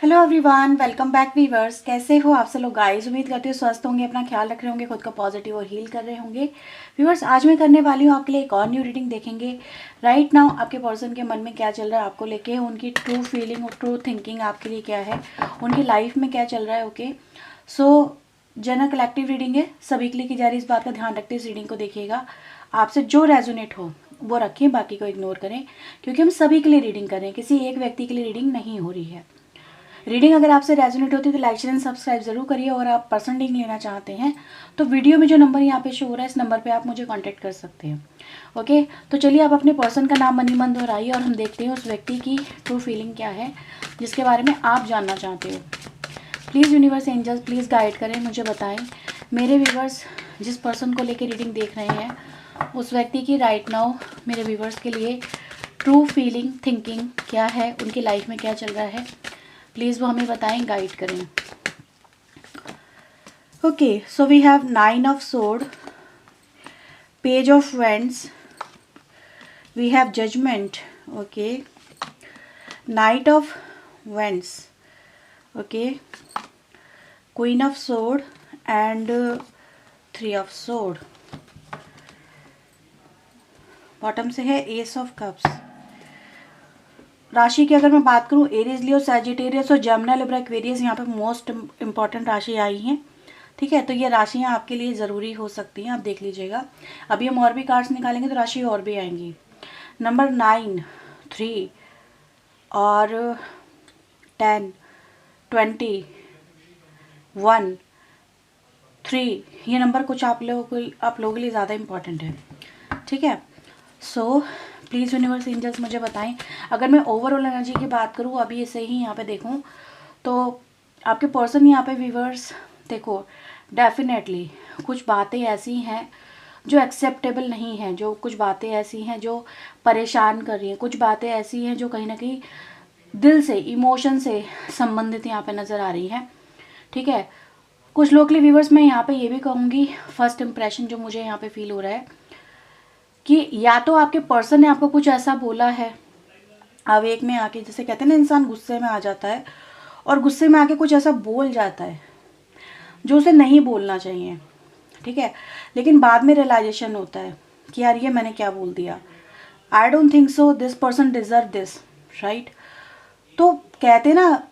Hello everyone, welcome back viewers. कैसे हो आप सब लोग गाइस? उम्मीद करती हूँ स्वस्थ होंगे, अपना ख्याल रख रहे होंगे, खुद को पॉजिटिव और हील कर रहे होंगे। वीवर्स, आज मैं करने वाली हूँ आपके लिए एक और न्यू रीडिंग। देखेंगे राइट नाउ आपके पर्सन के मन में क्या चल रहा है आपको लेके, उनकी ट्रू फीलिंग और ट्रू थिंकिंग आपके लिए क्या है, उनकी लाइफ में क्या चल रहा है। ओके, सो जनरल कलेक्टिव रीडिंग है, सभी के लिए की जा रही। इस बात का ध्यान रखते इस रीडिंग को देखिएगा, आपसे जो रेजोनेट हो वो रखें, बाकी को इग्नोर करें, क्योंकि हम सभी के लिए रीडिंग कर रहे हैं, किसी एक व्यक्ति के लिए रीडिंग नहीं हो रही है। रीडिंग अगर आपसे रेजोनेट होती है तो लाइक शेयर एंड सब्सक्राइब जरूर करिए, और आप पर्सनल रीडिंग लेना चाहते हैं तो वीडियो में जो नंबर यहाँ पे शो हो रहा है इस नंबर पे आप मुझे कांटेक्ट कर सकते हैं। ओके, तो चलिए आप अपने पर्सन का नाम मनी मन दोहराइए और हम देखते हैं उस व्यक्ति की ट्रू फीलिंग क्या है जिसके बारे में आप जानना चाहते हो। Please universe angels please guide करें, मुझे बताएं मेरे व्यूवर्स जिस पर्सन को लेकर रीडिंग देख रहे हैं उस व्यक्ति की राइट नाउ मेरे व्यूवर्स के लिए ट्रू फीलिंग थिंकिंग क्या है, उनकी लाइफ में क्या चल रहा है, प्लीज़ वो हमें बताएं, गाइड करें। Okay, so we have 9 of sword, page of wands, we have judgement, okay, knight of wands, okay, queen of sword and 3 of sword. Bottom से है एस ऑफ कप्स। राशि की अगर मैं बात करूं, एरीज, लियो, सैजिटेरियस और जमुना, लिब्रा, एक्वेरियस यहाँ पे मोस्ट इंपॉर्टेंट राशि आई हैं। ठीक है, तो ये राशियाँ आपके लिए ज़रूरी हो सकती हैं, आप देख लीजिएगा। अभी हम और भी कार्ड्स निकालेंगे तो राशि और भी आएंगी। नंबर 9, 3 और 10, 20, 1, 3, ये नंबर कुछ आप लोगों के लिए ज़्यादा इंपॉर्टेंट है। ठीक है, सो प्लीज़ यूनिवर्स एंजल्स मुझे बताएं, अगर मैं ओवरऑल एनर्जी की बात करूँ अभी से ही यहाँ पे देखूँ तो आपके पर्सन यहाँ पे व्यूवर्स देखो, डेफिनेटली कुछ बातें ऐसी हैं जो एक्सेप्टेबल नहीं हैं, जो कुछ बातें ऐसी हैं जो परेशान कर रही हैं, कुछ बातें ऐसी हैं जो कहीं ना कहीं दिल से, इमोशन से संबंधित यहाँ पे नज़र आ रही हैं। ठीक है, कुछ लोग के लिए व्यूवर्स मैं यहाँ पे ये भी कहूँगी, फर्स्ट इंप्रेशन जो मुझे यहाँ पे फील हो रहा है कि या तो आपके पर्सन ने आपको कुछ ऐसा बोला है आवेग में आके, जैसे कहते हैं ना इंसान गुस्से में आ जाता है और गुस्से में आके कुछ ऐसा बोल जाता है जो उसे नहीं बोलना चाहिए। ठीक है, लेकिन बाद में रियलाइजेशन होता है कि यार ये मैंने क्या बोल दिया, I don't think so this person deserve this, right. तो कहते ना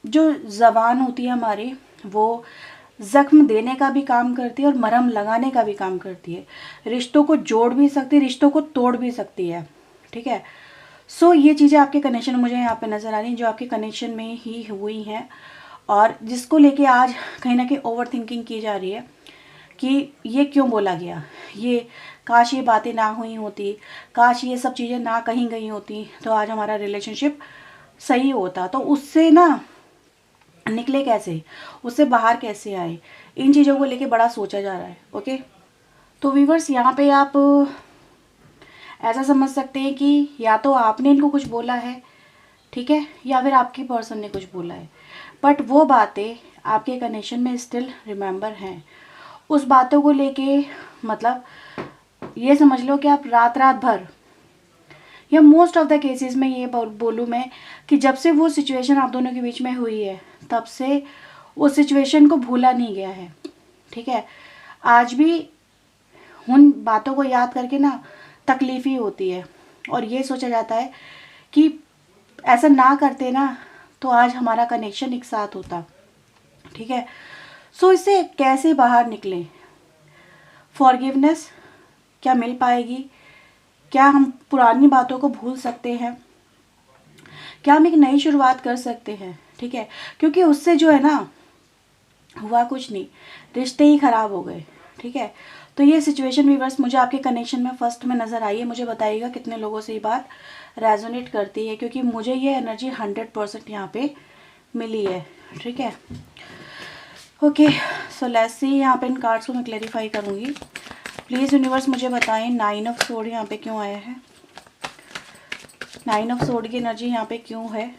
जो ज़बान होती है हमारी वो जख्म देने का भी काम करती है और मरहम लगाने का भी काम करती है, रिश्तों को जोड़ भी सकती है, रिश्तों को तोड़ भी सकती है। ठीक है, सो ये चीज़ें आपके कनेक्शन मुझे यहाँ पे नज़र आ रही हैं जो आपके कनेक्शन में ही हुई हैं और जिसको लेके आज कहीं ना कहीं ओवर थिंकिंग की जा रही है कि ये क्यों बोला गया, ये काश ये बातें ना हुई होती, काश ये सब चीज़ें ना कहीं गई होती तो आज हमारा रिलेशनशिप सही होता, तो उससे ना निकले कैसे, उससे बाहर कैसे आए, इन चीज़ों को लेके बड़ा सोचा जा रहा है। ओके, तो व्यूवर्स यहाँ पे आप ऐसा समझ सकते हैं कि या तो आपने इनको कुछ बोला है, ठीक है, या फिर आपकी पर्सन ने कुछ बोला है, बट वो बातें आपके कनेक्शन में स्टिल रिमेंबर हैं। उस बातों को लेके मतलब ये समझ लो कि आप रात रात भर, या मोस्ट ऑफ द केसेस में ये बोलूँ मैं कि जब से वो सिचुएशन आप दोनों के बीच में हुई है तब से उस सिचुएशन को भूला नहीं गया है। ठीक है, आज भी उन बातों को याद करके ना तकलीफ ही होती है और ये सोचा जाता है कि ऐसा ना करते ना तो आज हमारा कनेक्शन एक साथ होता। ठीक है, सो इससे कैसे बाहर निकलें, फॉरगिवनेस क्या मिल पाएगी, क्या हम पुरानी बातों को भूल सकते हैं, क्या हम एक नई शुरुआत कर सकते हैं। ठीक है, क्योंकि उससे जो है ना हुआ कुछ नहीं, रिश्ते ही खराब हो गए। ठीक है, तो ये सिचुएशन व्यूअर्स मुझे आपके कनेक्शन में फर्स्ट में नज़र आई है। मुझे बताइएगा कितने लोगों से ये बात रेजोनेट करती है, क्योंकि मुझे ये एनर्जी 100% यहाँ पे मिली है। ठीक है, ओके, सो लेट्स सी, यहाँ पे इन कार्ड्स को मैं क्लैरिफाई करूँगी। प्लीज़ यूनिवर्स मुझे बताएं 9 ऑफ सोर्ड यहाँ पे क्यों आया है, 9 ऑफ सोर्ड की एनर्जी यहाँ पे क्यों है।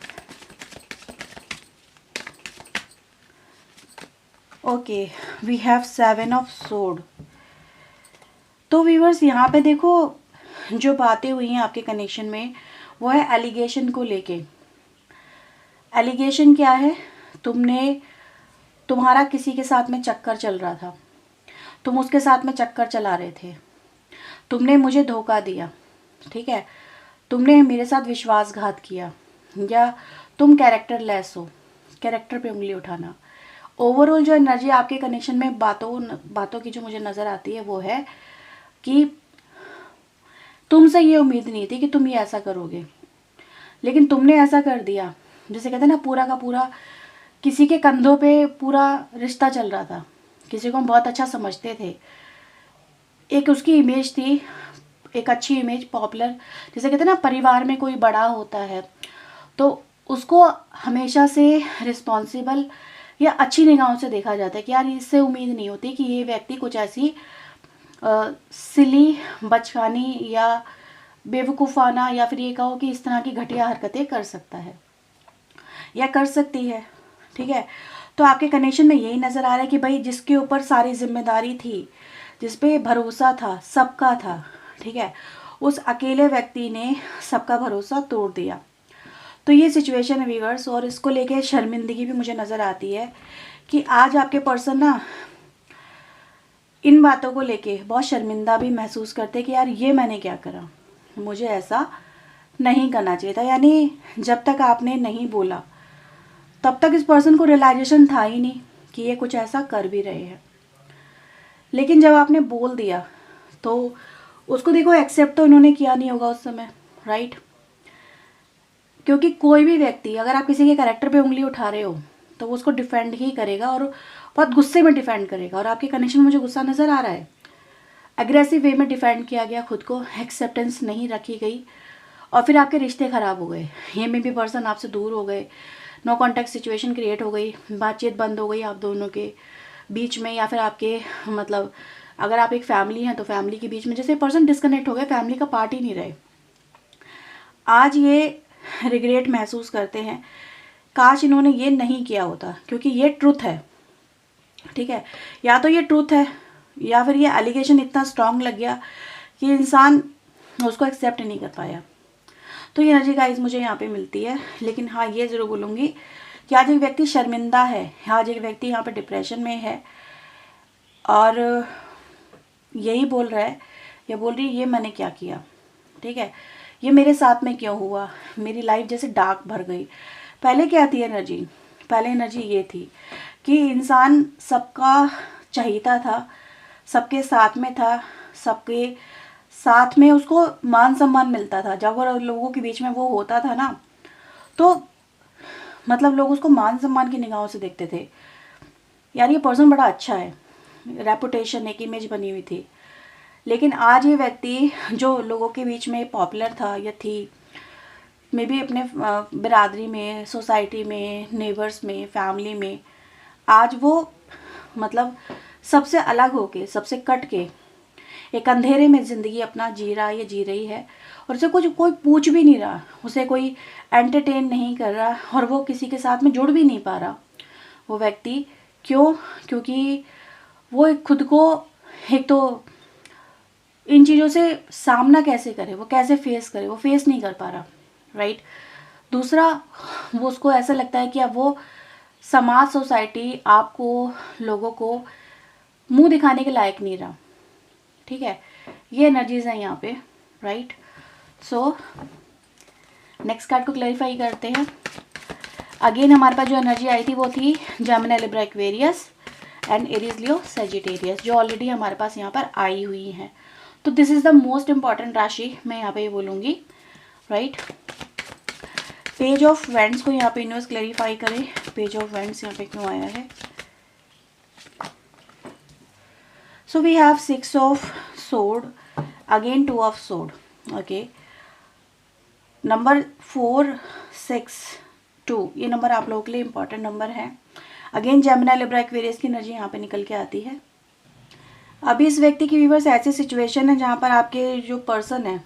Okay, we have 7 of sword. तो व्यूअर्स यहाँ पे देखो जो बातें हुई हैं आपके कनेक्शन में वो है एलिगेशन को लेके। एलिगेशन क्या है, तुम्हारा किसी के साथ में चक्कर चल रहा था, तुम उसके साथ में चक्कर चला रहे थे, तुमने मुझे धोखा दिया, ठीक है, तुमने मेरे साथ विश्वासघात किया, या तुम कैरेक्टर लेस हो, कैरेक्टर पे उंगली उठाना। ओवरऑल जो एनर्जी आपके कनेक्शन में बातों की जो मुझे नज़र आती है वो है कि तुमसे ये उम्मीद नहीं थी कि तुम ये ऐसा करोगे, लेकिन तुमने ऐसा कर दिया। जैसे कहते हैं ना, पूरा का पूरा किसी के कंधों पे पूरा रिश्ता चल रहा था, किसी को हम बहुत अच्छा समझते थे, एक उसकी इमेज थी, एक अच्छी इमेज, पॉपुलर, जैसे कहते हैं ना परिवार में कोई बड़ा होता है तो उसको हमेशा से रिस्पॉन्सिबल या अच्छी निगाहों से देखा जाता है कि यार इससे उम्मीद नहीं होती कि ये व्यक्ति कुछ ऐसी सिली, बचकानी या बेवकूफ़ाना, या फिर ये कहो कि इस तरह की घटिया हरकतें कर सकता है या कर सकती है, ठीक है। तो आपके कनेक्शन में यही नज़र आ रहा है कि भाई जिसके ऊपर सारी जिम्मेदारी थी, जिस पे भरोसा था, सबका था, ठीक है, उस अकेले व्यक्ति ने सबका भरोसा तोड़ दिया। तो ये सिचुएशन है व्यूअर्स, और इसको लेके शर्मिंदगी भी मुझे नज़र आती है कि आज आपके पर्सन ना इन बातों को लेके बहुत शर्मिंदा भी महसूस करते कि यार ये मैंने क्या करा, मुझे ऐसा नहीं करना चाहिए था। यानी जब तक आपने नहीं बोला तब तक इस पर्सन को रियलाइजेशन था ही नहीं कि ये कुछ ऐसा कर भी रहे हैं, लेकिन जब आपने बोल दिया तो उसको देखो एक्सेप्ट तो इन्होंने किया नहीं होगा उस समय, राइट। क्योंकि कोई भी व्यक्ति अगर आप किसी के कैरेक्टर पे उंगली उठा रहे हो तो वो उसको डिफेंड ही करेगा और बहुत गुस्से में डिफेंड करेगा, और आपके कनेक्शन में मुझे गुस्सा नज़र आ रहा है। एग्रेसिव वे में डिफेंड किया गया, खुद को एक्सेप्टेंस नहीं रखी गई, और फिर आपके रिश्ते ख़राब हो गए, ये में भी पर्सन आपसे दूर हो गए, नो कॉन्टैक्ट सिचुएशन क्रिएट हो गई, बातचीत बंद हो गई आप दोनों के बीच में, या फिर आपके मतलब अगर आप एक फैमिली हैं तो फैमिली के बीच में जैसे पर्सन डिस्कनेक्ट हो गए, फैमिली का पार्ट ही नहीं रहे। आज ये रिग्रेट महसूस करते हैं, काश इन्होंने ये नहीं किया होता, क्योंकि ये ट्रुथ है, ठीक है। या तो ये ट्रुथ है या फिर ये एलिगेशन इतना स्ट्रांग लग गया कि इंसान उसको एक्सेप्ट नहीं कर पाया। तो ये एनर्जी गाइस मुझे यहाँ पे मिलती है। लेकिन हाँ, ये ज़रूर बोलूँगी कि आज एक व्यक्ति शर्मिंदा है, आज एक व्यक्ति यहाँ पे डिप्रेशन में है और यही बोल रहा है या बोल रही है ये मैंने क्या किया, ठीक है, ये मेरे साथ में क्यों हुआ, मेरी लाइफ जैसे डार्क भर गई। पहले क्या थी एनर्जी, पहले एनर्जी ये थी कि इंसान सबका चाहता था, सबके साथ में था, सबके साथ में उसको मान सम्मान मिलता था। जब वो लोगों के बीच में वो होता था ना, तो मतलब लोग उसको मान सम्मान की निगाहों से देखते थे, यार ये पर्सन बड़ा अच्छा है, रेपुटेशन, एक इमेज बनी हुई थी। लेकिन आज ये व्यक्ति जो लोगों के बीच में पॉपुलर था या थी, मे बी अपने बिरादरी में, सोसाइटी में, नेबर्स में, फैमिली में, आज वो मतलब सबसे अलग होके, सबसे कट के एक अंधेरे में ज़िंदगी अपना जी रहा या जी रही है, और उसे कुछ कोई पूछ भी नहीं रहा, उसे कोई एंटरटेन नहीं कर रहा, और वो किसी के साथ में जुड़ भी नहीं पा रहा वो व्यक्ति। क्यों? क्योंकि वो खुद को एक तो इन चीज़ों से सामना कैसे करे, वो कैसे फेस करे, वो फेस नहीं कर पा रहा, राइट। दूसरा, वो उसको ऐसा लगता है कि अब वो समाज, सोसाइटी, आपको, लोगों को मुंह दिखाने के लायक नहीं रहा, ठीक है। ये एनर्जीज हैं यहाँ पे, राइट। सो नेक्स्ट कार्ड को क्लैरिफाई करते हैं। अगेन हमारे पास जो एनर्जी आई थी वो थी Gemini, Libra, Aquarius and Aries, Leo, Sagittarius, जो ऑलरेडी हमारे पास यहाँ पर आई हुई हैं। तो this is the most important राशि, मैं यहाँ पे ये बोलूँगी, राइट। पेज ऑफ वेंड्स को यहाँ पे यूनिवर्स क्लैरिफाई करें, पेज ऑफ वेंड्स यहाँ पे क्यों आया है। सो वी हैव 6 ऑफ सोड, अगेन 2 ऑफ सोड, ओके। नंबर 4, 6, 2, ये नंबर आप लोगों के लिए इंपॉर्टेंट नंबर है। अगेन जेमिनी, लिब्रा, एक्वेरियस की एनर्जी यहाँ पे निकल के आती है। अभी इस व्यक्ति की व्यूअर्स ऐसी सिचुएशन है जहाँ पर आपके जो पर्सन है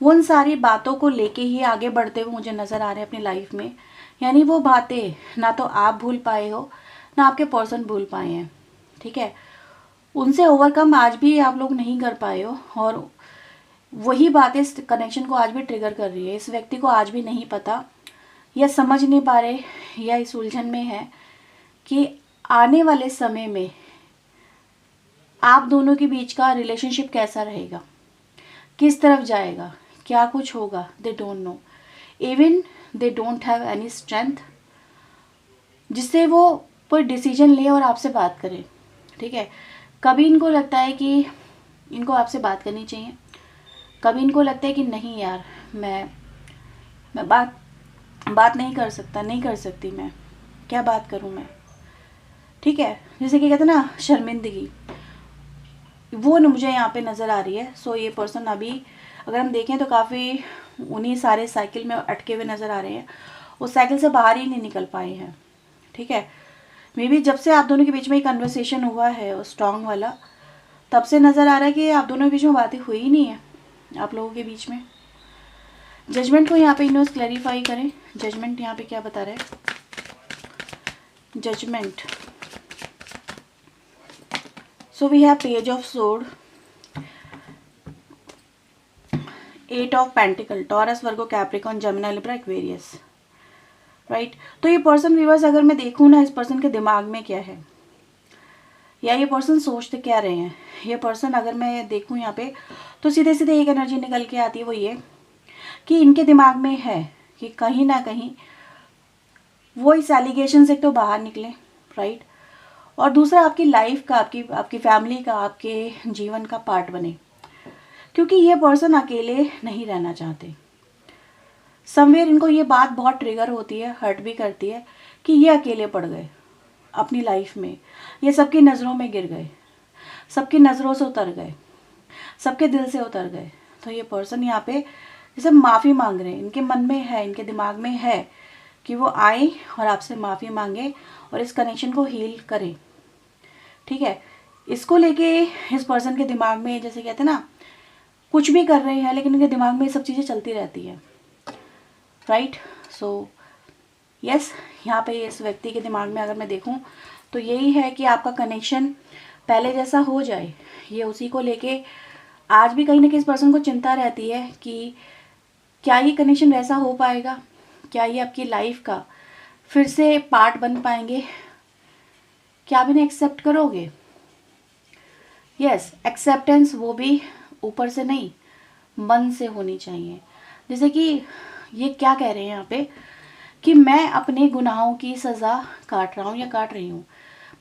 वो उन सारी बातों को लेके ही आगे बढ़ते हुए मुझे नज़र आ रहे हैं अपनी लाइफ में। यानी वो बातें ना तो आप भूल पाए हो, ना आपके पर्सन भूल पाए हैं, ठीक है। उनसे ओवरकम आज भी आप लोग नहीं कर पाए हो, और वही बातें इस कनेक्शन को आज भी ट्रिगर कर रही है। इस व्यक्ति को आज भी नहीं पता या समझ नहीं पा रहे या इस उलझन में है कि आने वाले समय में आप दोनों के बीच का रिलेशनशिप कैसा रहेगा, किस तरफ जाएगा, क्या कुछ होगा। They don't know, even they don't have any strength जिससे वो कोई डिसीजन ले और आपसे बात करें। ठीक है, कभी इनको लगता है कि इनको आपसे बात करनी चाहिए, कभी इनको लगता है कि नहीं यार मैं बात नहीं कर सकता, नहीं कर सकती, मैं क्या बात करूं मैं। ठीक है, जैसे कि कहते हैं ना शर्मिंदगी, वो न मुझे यहाँ पे नज़र आ रही है। सो ये पर्सन अभी अगर हम देखें तो काफ़ी उन्हीं सारे साइकिल में अटके हुए नज़र आ रहे हैं, उस साइकिल से बाहर ही नहीं निकल पाए हैं। ठीक है, मे बी जब से आप दोनों के बीच में एक कन्वर्सेशन हुआ है स्ट्रॉन्ग वाला, तब से नज़र आ रहा है कि आप दोनों के बीच में बातें हुई ही नहीं है आप लोगों के बीच में। जजमेंट को यहाँ पे यूनिवर्स क्लैरिफाई करें, जजमेंट यहाँ पे क्या बता रहा है। Judgement, so we have page of sword, 8 of pentacle, Taurus, Virgo, Capricorn, Gemini, Libra, Aquarius. Right, तो ये पर्सन व्यूअर्स अगर मैं देखूँ ना इस पर्सन के दिमाग में क्या है या ये पर्सन सोचते क्या रहे हैं, ये पर्सन अगर मैं देखूँ यहाँ पे तो सीधे सीधे एक एनर्जी निकल के आती है, वो ये कि इनके दिमाग में है कि कहीं ना कहीं वो इस एलिगेशन से तो बाहर निकले। राइट, और दूसरा आपकी लाइफ का, आपकी फैमिली का, आपके जीवन का पार्ट बने, क्योंकि ये पर्सन अकेले नहीं रहना चाहते। समवेयर इनको ये बात बहुत ट्रिगर होती है, हर्ट भी करती है कि ये अकेले पड़ गए अपनी लाइफ में, ये सबकी नज़रों में गिर गए, सबकी नज़रों से उतर गए, सबके दिल से उतर गए। तो ये पर्सन यहाँ पे जैसे माफ़ी मांग रहे हैं, इनके मन में है, इनके दिमाग में है कि वो आए और आपसे माफ़ी मांगे और इस कनेक्शन को हील करें। ठीक है, इसको लेके इस पर्सन के दिमाग में जैसे कहते हैं ना कुछ भी कर रहे हैं लेकिन इनके दिमाग में ये सब चीज़ें चलती रहती है। राइट, सो यस, यहाँ पे इस व्यक्ति के दिमाग में अगर मैं देखूँ तो यही है कि आपका कनेक्शन पहले जैसा हो जाए। ये उसी को लेके आज भी कहीं ना कहीं इस पर्सन को चिंता रहती है कि क्या ये कनेक्शन वैसा हो पाएगा, क्या ये आपकी लाइफ का फिर से पार्ट बन पाएंगे, क्या आप इन्हें एक्सेप्ट करोगे। यस, एक्सेप्टेंस वो भी ऊपर से नहीं, मन से होनी चाहिए। जैसे कि ये क्या कह रहे हैं यहाँ पे कि मैं अपने गुनाहों की सज़ा काट रहा हूँ या काट रही हूँ,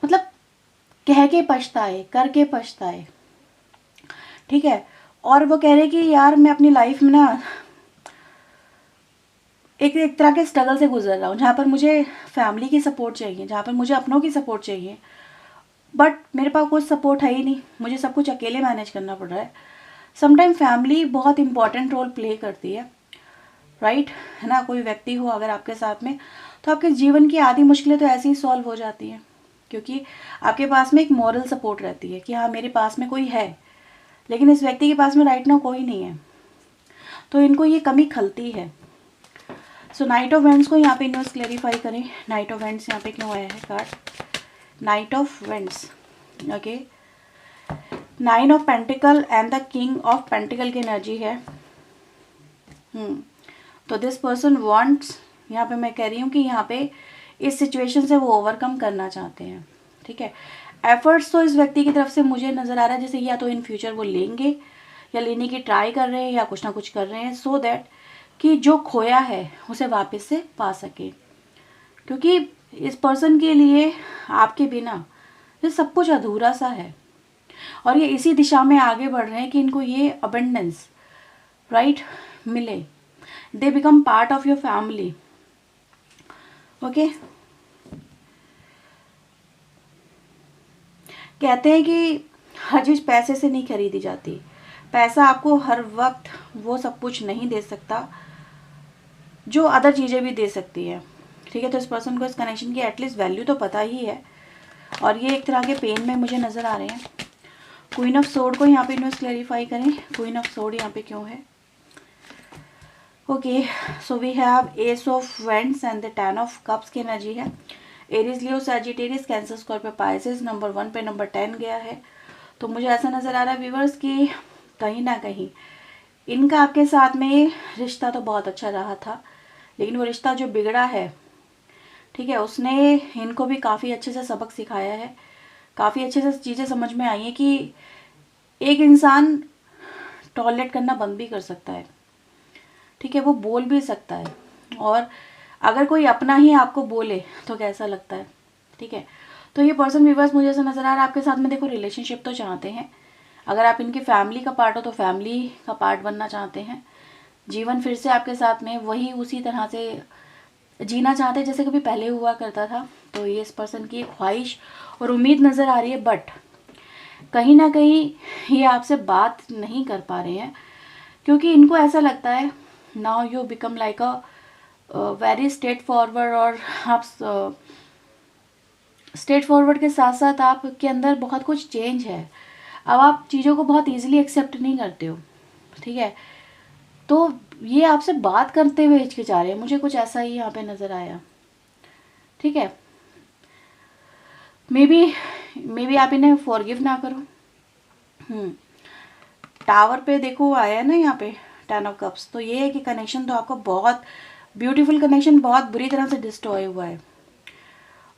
मतलब कह के पछताए, करके पछताए। ठीक है, और वो कह रहे कि यार मैं अपनी लाइफ में ना एक तरह के स्ट्रगल से गुजर रहा हूँ, जहाँ पर मुझे फैमिली की सपोर्ट चाहिए, जहाँ पर मुझे अपनों की सपोर्ट चाहिए, बट मेरे पास कुछ सपोर्ट है ही नहीं, मुझे सब कुछ अकेले मैनेज करना पड़ रहा है। समटाइम फैमिली बहुत इंपॉर्टेंट रोल प्ले करती है। राइट, है ना, कोई व्यक्ति हो अगर आपके साथ में तो आपके जीवन की आधी मुश्किलें तो ऐसे ही सॉल्व हो जाती हैं, क्योंकि आपके पास में एक मॉरल सपोर्ट रहती है कि हाँ मेरे पास में कोई है। लेकिन इस व्यक्ति के पास में राइट नाउ कोई नहीं है, तो इनको ये कमी खलती है। सो नाइट ऑफ वेंट्स को यहाँ पे यूनिवर्स क्लेरिफाई करें। नाइट ऑफ वेंट्स यहाँ पे क्यों आया है card, night of vents. Okay, 9 of pentacle and the king of pentacle की एनर्जी है। तो दिस पर्सन वांट्स, यहाँ पे मैं कह रही हूँ कि यहाँ पे इस सिचुएशन से वो ओवरकम करना चाहते हैं। ठीक है, एफर्ट्स तो इस व्यक्ति की तरफ से मुझे नज़र आ रहा है जैसे या तो इन फ्यूचर वो लेंगे या लेने की ट्राई कर रहे हैं या कुछ ना कुछ कर रहे हैं, सो दैट कि जो खोया है उसे वापस से पा सके। क्योंकि इस पर्सन के लिए आपके बिना ये सब कुछ अधूरा सा है, और ये इसी दिशा में आगे बढ़ रहे हैं कि इनको ये अबंडेंस राइट मिले, they become part of your family. Okay, कहते हैं कि हर चीज़ पैसे से नहीं खरीदी जाती, पैसा आपको हर वक्त वो सब कुछ नहीं दे सकता जो अदर चीज़ें भी दे सकती है। ठीक है, तो इस पर्सन को इस कनेक्शन की एटलीस्ट वैल्यू तो पता ही है, और ये एक तरह के पेन में मुझे नज़र आ रहे हैं। क्वीन ऑफ सोर्ड को यहाँ पे यूनिवर्स क्लैरिफाई करें, क्वीन ऑफ सोर्ड यहाँ पे क्यों है। Okay, so we have ace of wands and the 10 of cups की एनर्जी है। Aries, Leo, Sagittarius, Cancer, Scorpio, Pisces, number 1 पे नंबर 10 गया है। तो मुझे ऐसा नज़र आ रहा है व्यूअर्स कि कहीं ना कहीं इनका आपके साथ में रिश्ता तो बहुत अच्छा रहा था, लेकिन वो रिश्ता जो बिगड़ा है, ठीक है, उसने इनको भी काफ़ी अच्छे से सबक सिखाया है, काफ़ी अच्छे से चीज़ें समझ में आई हैं कि एक इंसान टॉलरेट करना बंद भी कर सकता है, ठीक है, वो बोल भी सकता है, और अगर कोई अपना ही आपको बोले तो कैसा लगता है, ठीक है। तो ये पर्सन व्यूअर्स मुझे ऐसा नज़र आ रहा है आपके साथ में, देखो रिलेशनशिप तो चाहते हैं, अगर आप इनकी फैमिली का पार्ट हो तो फैमिली का पार्ट बनना चाहते हैं, जीवन फिर से आपके साथ में वही उसी तरह से जीना चाहते हैं जैसे कभी पहले हुआ करता था। तो ये इस पर्सन की एक ख्वाहिश और उम्मीद नज़र आ रही है, बट कहीं ना कहीं ये आपसे बात नहीं कर पा रहे हैं, क्योंकि इनको ऐसा लगता है now you become like a very straight forward, और आप स्ट्रेट फॉरवर्ड के साथ साथ आपके अंदर बहुत कुछ चेंज है, अब आप चीज़ों को बहुत ईजिली एक्सेप्ट नहीं करते हो, ठीक है। तो ये आपसे बात करते हुए हिचकिचा रहे हैं, मुझे कुछ ऐसा ही यहाँ पे नज़र आया, ठीक है। मे बी आप इन्हें फॉरगिव ना करो। टावर पे देखो आया है ना यहाँ पे 10 ऑफ कप्स, तो ये है कि कनेक्शन तो आपका बहुत ब्यूटीफुल कनेक्शन बहुत बुरी तरह से डिस्ट्रॉय हुआ है,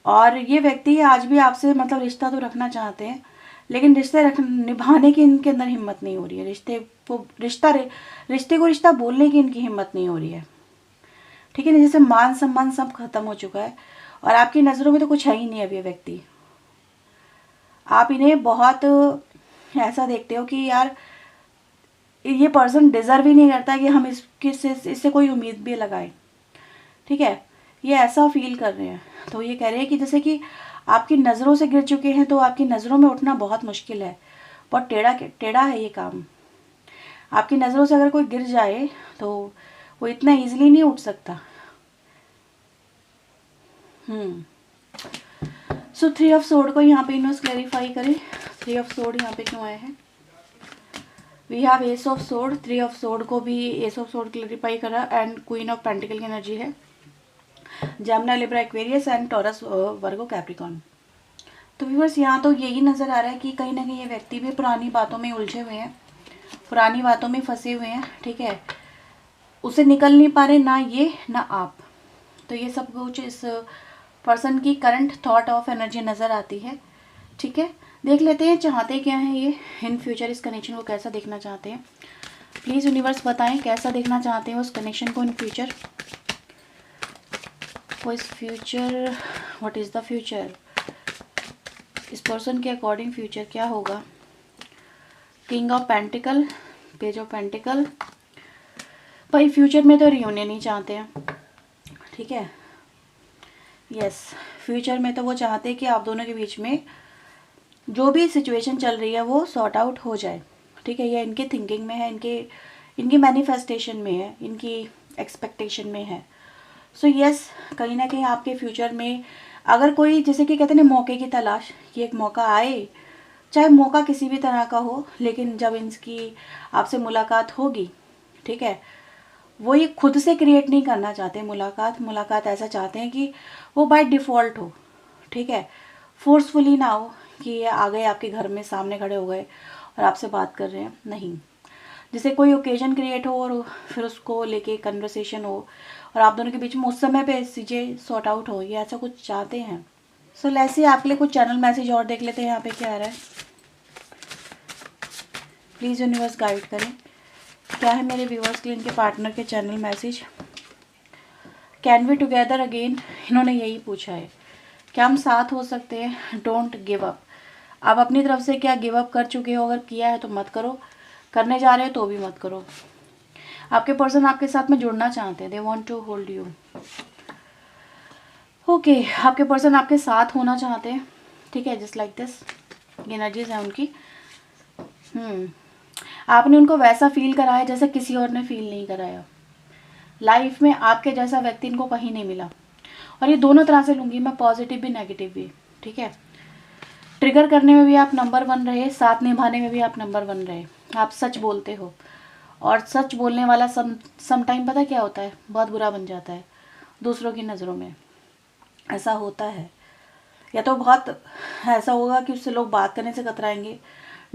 और ये व्यक्ति आज भी आपसे मतलब रिश्ता तो रखना चाहते हैं, लेकिन निभाने की इनके अंदर हिम्मत नहीं हो रही है, रिश्ते को रिश्ता बोलने की इनकी हिम्मत नहीं हो रही है, ठीक है ना। जैसे मान सम्मान सब खत्म हो चुका है, और आपकी नज़रों में तो कुछ है ही नहीं अब ये व्यक्ति, आप इन्हें बहुत ऐसा देखते हो कि यार ये पर्सन डिज़र्व ही नहीं करता कि हम इससे कोई उम्मीद भी लगाएं, ठीक है, ये ऐसा फील कर रहे हैं। तो ये कह रहे हैं कि जैसे कि आपकी नज़रों से गिर चुके हैं, तो आपकी नज़रों में उठना बहुत मुश्किल है, बहुत टेढ़ा है ये काम, आपकी नज़रों से अगर कोई गिर जाए तो वो इतना ईजिली नहीं उठ सकता। सो 3 ऑफ सोर्ड को यहाँ पे इन्होंने क्लैरिफाई करें, 3 ऑफ सोर्ड यहाँ पे क्यों आए हैं। We have ace of sword, 3 of sword को भी एस ऑफ सोर्ड क्लैरिफाई करा, एंड क्वीन ऑफ पेंटिकल की एनर्जी है, Gemini Libra Aquarius and Taurus Virgo Capricorn. तो व्यूअर्स यहाँ तो यही नज़र आ रहा है कि कहीं ना कहीं ये व्यक्ति भी पुरानी बातों में उलझे हुए हैं, पुरानी बातों में फंसे हुए हैं, ठीक है, उसे निकल नहीं पा रहे, ना ये ना आप। तो ये सब कुछ इस पर्सन की करंट थॉट ऑफ एनर्जी नज़र आती है, ठीक है। देख लेते हैं चाहते क्या हैं ये इन फ्यूचर, इस कनेक्शन को कैसा देखना चाहते हैं। प्लीज़ यूनिवर्स बताएं कैसा देखना चाहते हैं उस कनेक्शन को इन फ्यूचर, वो इस future, what is the future, इस पर्सन के अकॉर्डिंग फ्यूचर क्या होगा। King of pentacle, page of pentacle, भाई फ्यूचर में तो रियूनियन ही चाहते हैं, ठीक है, यस, फ्यूचर में तो वो चाहते हैं कि आप दोनों के बीच में जो भी सिचुएशन चल रही है वो सॉर्ट आउट हो जाए, ठीक है, ये इनके थिंकिंग में है, इनकी मैनिफेस्टेशन में है, इनकी एक्सपेक्टेशन में है। सो यस, कहीं ना कहीं आपके फ्यूचर में अगर कोई, जैसे कि कहते हैं मौके की तलाश, ये एक मौका आए, चाहे मौका किसी भी तरह का हो, लेकिन जब इनकी आपसे मुलाकात होगी, ठीक है, वो ये खुद से क्रिएट नहीं करना चाहते मुलाकात ऐसा चाहते हैं कि वो बाय डिफ़ॉल्ट हो, ठीक है, फोर्सफुली ना हो कि ये आ गए आपके घर में सामने खड़े हो गए और आपसे बात कर रहे हैं, नहीं, जैसे कोई ओकेजन क्रिएट हो और फिर उसको लेके कन्वर्सेशन हो और आप दोनों के बीच में उस समय पे चीज़ें सॉर्ट आउट हो, ये ऐसा कुछ चाहते हैं। सो ऐसे आपके लिए कुछ चैनल मैसेज और देख लेते हैं यहाँ पे क्या आ रहा है। प्लीज़ यूनिवर्स गाइड करें क्या है मेरे व्यूअर्स के लिए इनके पार्टनर के channel message. Can we together again, इन्होंने यही पूछा है, क्या हम साथ हो सकते हैं। डोंट गिव अप, आप अपनी तरफ से क्या गिव अप कर चुके हो, अगर किया है तो मत करो, करने जा रहे हो तो भी मत करो। आपके पर्सन आपके साथ में जुड़ना चाहते हैं, they want to hold you, okay, आपके पर्सन आपके साथ होना चाहते हैं, ठीक है, जस्ट लाइक दिस एनर्जीज है उनकी। आपने उनको वैसा फील कराया जैसे किसी और ने फील नहीं कराया, लाइफ में आपके जैसा व्यक्ति इनको कहीं नहीं मिला, और ये दोनों तरह से लूँगी मैं, पॉजिटिव भी नेगेटिव भी, ठीक है। ट्रिगर करने में भी आप नंबर 1 रहे, साथ निभाने में भी आप नंबर 1 रहे, आप सच बोलते हो, और सच बोलने वाला सम टाइम पता क्या होता है, बहुत बुरा बन जाता है दूसरों की नज़रों में, ऐसा होता है। या तो बहुत ऐसा होगा कि उससे लोग बात करने से कतराएंगे,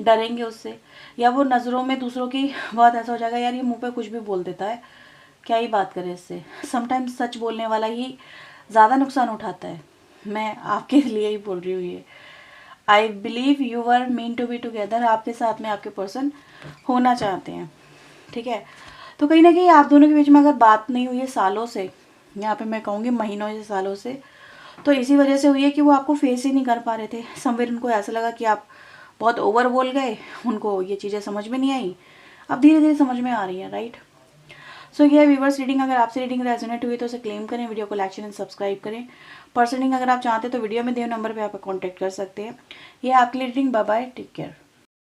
डरेंगे उससे, या वो नज़रों में दूसरों की बहुत ऐसा हो जाएगा यार ये मुंह पे कुछ भी बोल देता है, क्या ही बात करें इससे। समटाइम्स सच बोलने वाला ही ज़्यादा नुकसान उठाता है। मैं आपके लिए ही बोल रही हूँ ये। I believe you were meant to be together, आपके साथ में आपके पर्सन होना चाहते हैं, ठीक है। तो कहीं ना कहीं आप दोनों के बीच में अगर बात नहीं हुई है सालों से, यहाँ पे मैं कहूँगी महीनों से सालों से, तो इसी वजह से हुई है कि वो आपको फेस ही नहीं कर पा रहे थे। समवेयर उनको ऐसा लगा कि आप बहुत ओवर बोल गए, उनको ये चीज़ें समझ में नहीं आई, अब धीरे धीरे समझ में आ रही है, राइट। सो ये व्यूवर्स रीडिंग, अगर आपसे रीडिंग रेजोनेट हुई तो उसे क्लेम करें, वीडियो को लाइक एंड सब्सक्राइब करें। पर्सनलिंग अगर आप चाहते हैं तो वीडियो में दिए नंबर पे आप कॉन्टैक्ट कर सकते हैं। ये आपके लिए reading. Bye bye, take care.